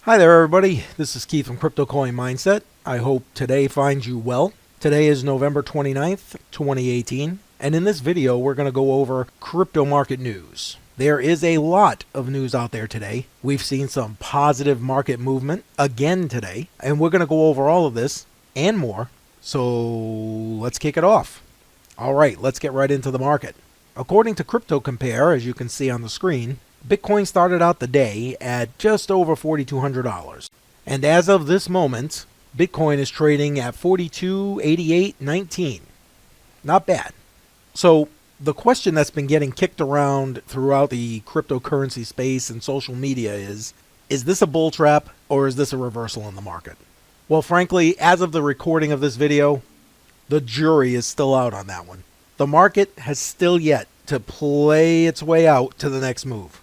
Hi there, everybody. This is Keith from Crypto Coin Mindset. I hope today finds you well. Today is November 29th, 2018, and in this video, we're going to go over crypto market news. There is a lot of news out there today. We've seen some positive market movement again today, and we're going to go over all of this and more. So let's kick it off. All right, let's get right into the market. According to Crypto Compare, as you can see on the screen, Bitcoin started out the day at just over $4,200. And as of this moment, Bitcoin is trading at $42.8819. Not bad. So the question that's been getting kicked around throughout the cryptocurrency space and social media is this a bull trap or is this a reversal in the market? Well, frankly, as of the recording of this video, the jury is still out on that one. The market has still yet to play its way out to the next move.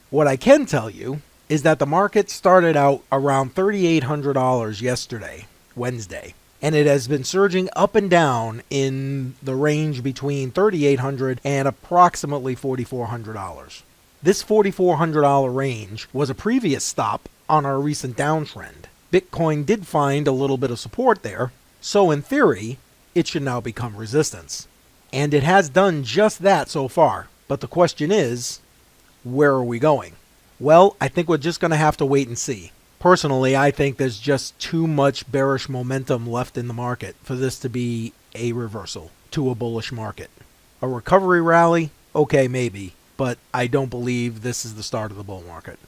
What I can tell you is that the market started out around $3,800 yesterday, Wednesday, and it has been surging up and down in the range between $3,800 and approximately $4,400. This $4,400 range was a previous stop on our recent downtrend. Bitcoin did find a little bit of support there, so in theory, it should now become resistance. And it has done just that so far, but the question is, where are we going? Well, I think we're just going to have to wait and see. Personally, I think there's just too much bearish momentum left in the market for this to be a reversal to a bullish market. A recovery rally? Okay, maybe, but I don't believe this is the start of the bull market.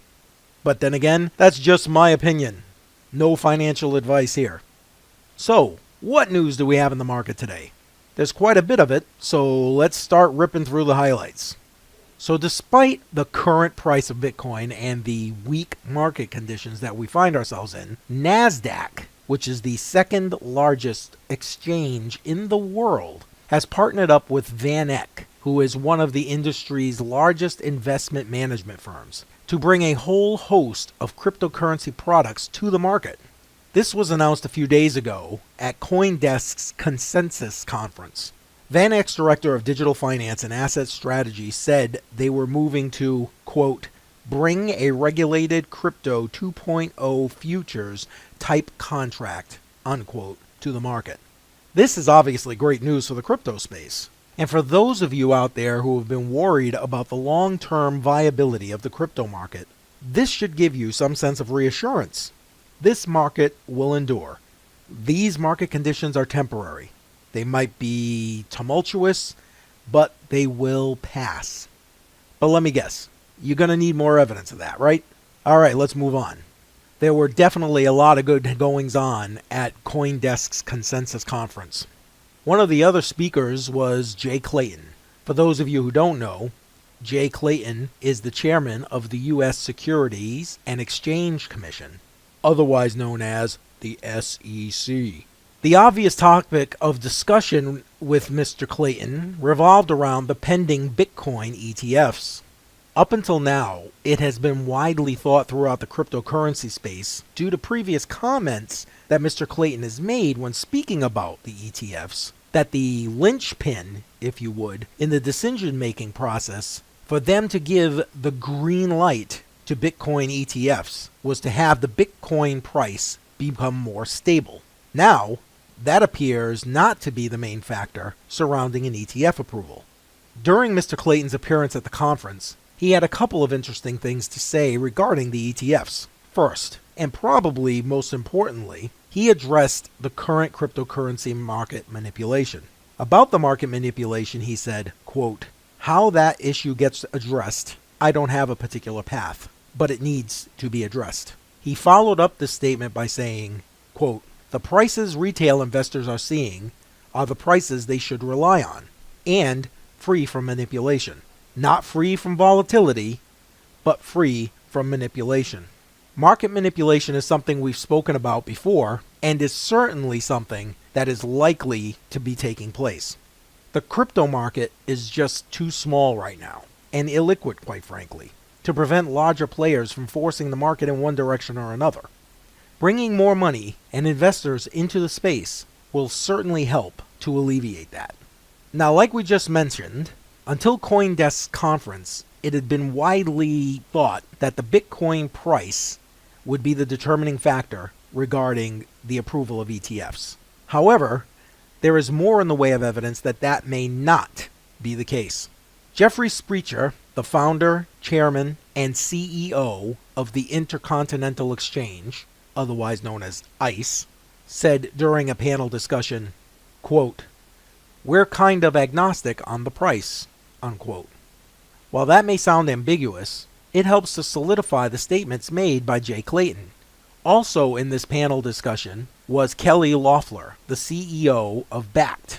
But then again, that's just my opinion. No financial advice here. So, what news do we have in the market today? There's quite a bit of it, so let's start ripping through the highlights. So despite the current price of Bitcoin and the weak market conditions that we find ourselves in, Nasdaq, which is the second largest exchange in the world, has partnered up with VanEck, who is one of the industry's largest investment management firms, to bring a whole host of cryptocurrency products to the market. This was announced a few days ago at CoinDesk's Consensus Conference. VanEck's director of digital finance and asset strategy said they were moving to, quote, bring a regulated crypto 2.0 futures type contract, unquote, to the market. This is obviously great news for the crypto space. And for those of you out there who have been worried about the long-term viability of the crypto market, this should give you some sense of reassurance. This market will endure. These market conditions are temporary. They might be tumultuous, but they will pass. But let me guess, you're going to need more evidence of that, right? All right, let's move on. There were definitely a lot of good goings on at CoinDesk's Consensus Conference. One of the other speakers was Jay Clayton. For those of you who don't know, Jay Clayton is the chairman of the U.S. Securities and Exchange Commission, otherwise known as the SEC. The obvious topic of discussion with Mr. Clayton revolved around the pending Bitcoin ETFs. Up until now, it has been widely thought throughout the cryptocurrency space, due to previous comments that Mr. Clayton has made when speaking about the ETFs, that the linchpin, if you would, in the decision-making process for them to give the green light to Bitcoin ETFs was to have the Bitcoin price become more stable. Now, that appears not to be the main factor surrounding an ETF approval. During Mr. Clayton's appearance at the conference, he had a couple of interesting things to say regarding the ETFs. First, and probably most importantly, he addressed the current cryptocurrency market manipulation. About the market manipulation, he said, quote, how that issue gets addressed, I don't have a particular path, but it needs to be addressed. He followed up this statement by saying, quote, the prices retail investors are seeing are the prices they should rely on, and free from manipulation. Not free from volatility, but free from manipulation. Market manipulation is something we've spoken about before, and is certainly something that is likely to be taking place. The crypto market is just too small right now, and illiquid, quite frankly, to prevent larger players from forcing the market in one direction or another. Bringing more money and investors into the space will certainly help to alleviate that. Now, like we just mentioned, until CoinDesk's conference, it had been widely thought that the Bitcoin price would be the determining factor regarding the approval of ETFs. However, there is more in the way of evidence that that may not be the case. Jeffrey Sprecher, the founder, chairman, and CEO of the Intercontinental Exchange, otherwise known as ICE, said during a panel discussion, quote, "We're kind of agnostic on the price," unquote. While that may sound ambiguous, it helps to solidify the statements made by Jay Clayton. Also in this panel discussion was Kelly Loeffler, the CEO of Bakkt.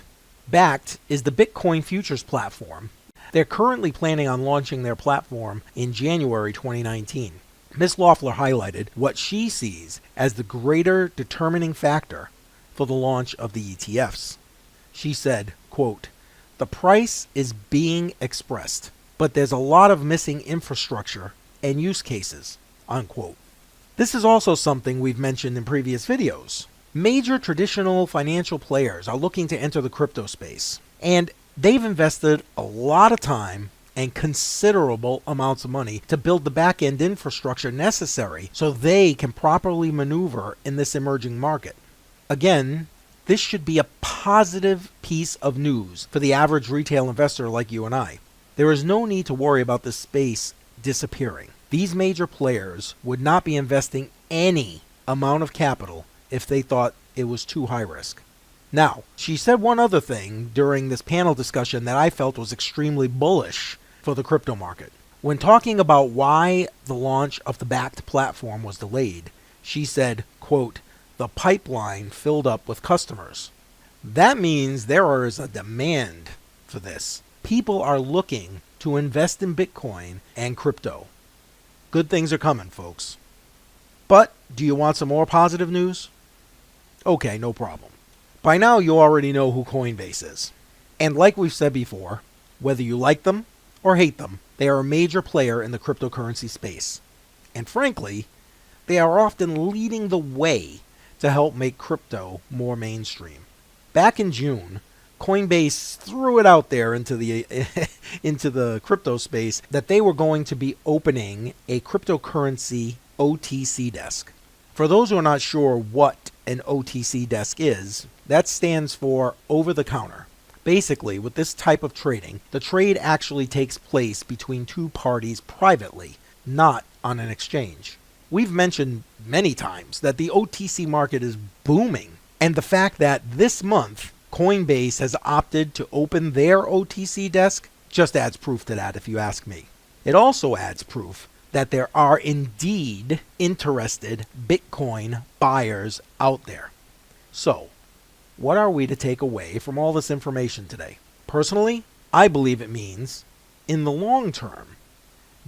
Bakkt is the Bitcoin futures platform. They're currently planning on launching their platform in January 2019. Ms. Loeffler highlighted what she sees as the greater determining factor for the launch of the ETFs. She said, quote, "The price is being expressed, but there's a lot of missing infrastructure and use cases," unquote. This is also something we've mentioned in previous videos. Major traditional financial players are looking to enter the crypto space, and they've invested a lot of time and considerable amounts of money to build the back-end infrastructure necessary so they can properly maneuver in this emerging market. Again, this should be a positive piece of news for the average retail investor like you and I. There is no need to worry about this space disappearing. These major players would not be investing any amount of capital if they thought it was too high risk. Now, she said one other thing during this panel discussion that I felt was extremely bullish for the crypto market. When talking about why the launch of the Bakkt platform was delayed, she said, quote, "The pipeline filled up with customers." That means there is a demand for this. People are looking to invest in Bitcoin and crypto. Good things are coming, folks. But do you want some more positive news? Okay, no problem. By now you already know who Coinbase is. And like we've said before, whether you like them or hate them, they are a major player in the cryptocurrency space. And frankly, they are often leading the way to help make crypto more mainstream. Back in June, Coinbase threw it out there into the crypto space that they were going to be opening a cryptocurrency OTC desk. For those who are not sure what an OTC desk is, that stands for over the counter. Basically, with this type of trading, the trade actually takes place between two parties privately, not on an exchange. We've mentioned many times that the OTC market is booming, and the fact that this month Coinbase has opted to open their OTC desk just adds proof to that, if you ask me. It also adds proof that there are indeed interested Bitcoin buyers out there. So, what are we to take away from all this information today? Personally, I believe it means, in the long term,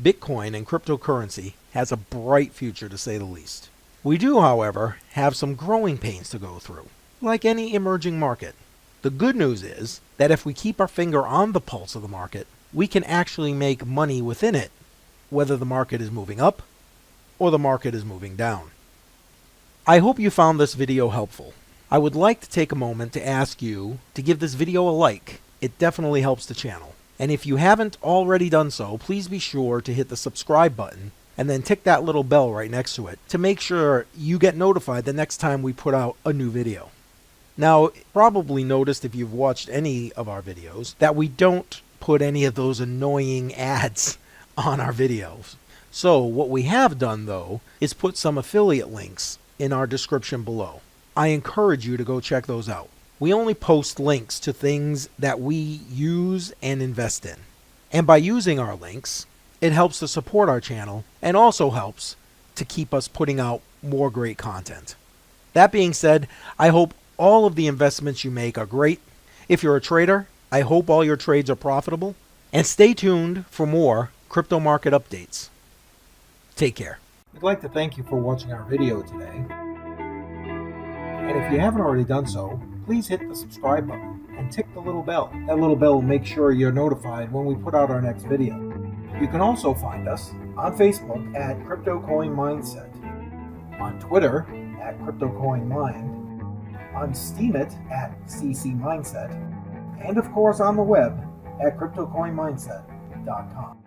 Bitcoin and cryptocurrency has a bright future, to say the least. We do, however, have some growing pains to go through, like any emerging market. The good news is that if we keep our finger on the pulse of the market, we can actually make money within it, whether the market is moving up or the market is moving down. I hope you found this video helpful. I would like to take a moment to ask you to give this video a like. It definitely helps the channel. And if you haven't already done so, please be sure to hit the subscribe button and then tick that little bell right next to it to make sure you get notified the next time we put out a new video. Now, probably noticed if you've watched any of our videos that we don't put any of those annoying ads on our videos. So what we have done, though, is put some affiliate links in our description below. I encourage you to go check those out. We only post links to things that we use and invest in. And by using our links, it helps to support our channel and also helps to keep us putting out more great content. That being said, I hope all of the investments you make are great. If you're a trader, I hope all your trades are profitable. And stay tuned for more crypto market updates. Take care. I'd like to thank you for watching our video today. And if you haven't already done so, please hit the subscribe button and tick the little bell. That little bell will make sure you're notified when we put out our next video. You can also find us on Facebook at Crypto Coin Mindset, on Twitter at Crypto Coin Mind, on Steemit at CC Mindset, and of course on the web at CryptoCoinMindset.com.